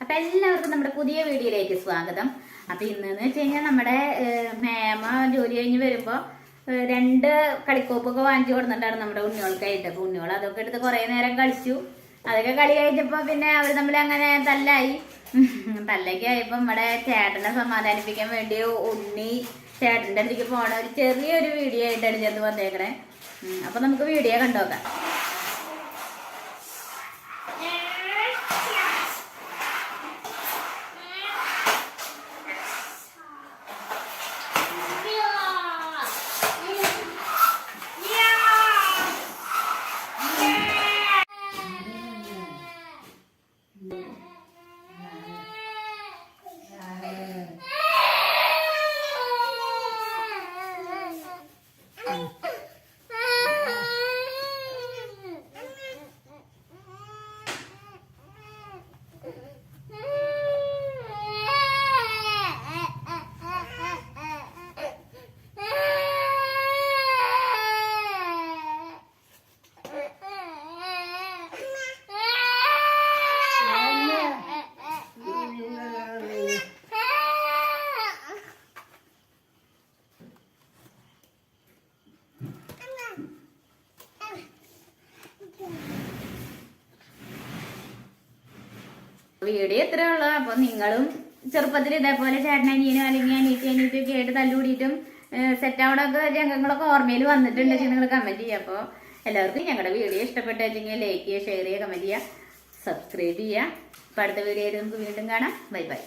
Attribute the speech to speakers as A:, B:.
A: അപ്പൊ എല്ലാവർക്കും നമ്മുടെ പുതിയ വീഡിയോയിലേക്ക് സ്വാഗതം. അപ്പൊ ഇന്നെന്ന് വെച്ച് കഴിഞ്ഞാൽ നമ്മുടെ മേമ ജോലി കഴിഞ്ഞ് വരുമ്പോ 2 കളിക്കോപ്പൊക്കെ വാങ്ങിച്ചു കൊടുത്തിട്ടാണ് നമ്മുടെ ഉണ്ണികൾക്കായിട്ട്. അപ്പൊ ഉണ്ണികൾ അതൊക്കെ എടുത്ത് കുറെ നേരം കളിച്ചു. അതൊക്കെ കളി കഴിഞ്ഞപ്പോ പിന്നെ അവർ തമ്മിൽ അങ്ങനെ തല്ലൊക്കെ ആയപ്പോ നമ്മുടെ ചേട്ടനെ സമാധാനിപ്പിക്കാൻ വേണ്ടി ഉണ്ണി ചേട്ടന്റെ അടുത്തേക്ക് പോണ ഒരു ചെറിയൊരു വീഡിയോ ആയിട്ടാണ് ചെന്ന് വന്നേക്കണേ. അപ്പൊ നമുക്ക് വീഡിയോ കണ്ടോക്കാം. വീഡിയോ ഇത്രേ ഉള്ളൂ. അപ്പൊ നിങ്ങളും ചെറുപ്പത്തിൽ ഇതേപോലെ ചേട്ടനനിയനും അല്ലെങ്കിൽ അനിയത്തിയൊക്കെ ആയിട്ട് തല്ലുകൂടിയിട്ടും സെറ്റ് ആവണൊക്കെ രംഗങ്ങളൊക്കെ ഓർമ്മയിൽ വന്നിട്ടുണ്ടെങ്കിൽ നിങ്ങൾ കമന്റ് ചെയ്യുക. അപ്പോൾ എല്ലാവർക്കും ഞങ്ങളുടെ വീഡിയോ ഇഷ്ടപ്പെട്ടെങ്കിൽ ലൈക്ക് ചെയ്യുക, ഷെയർ ചെയ്യുക, കമന്റ് ചെയ്യുക, സബ്സ്ക്രൈബ് ചെയ്യുക. അപ്പൊ അടുത്ത വീഡിയോയിൽ നമുക്ക് വീണ്ടും കാണാം. Bye bye.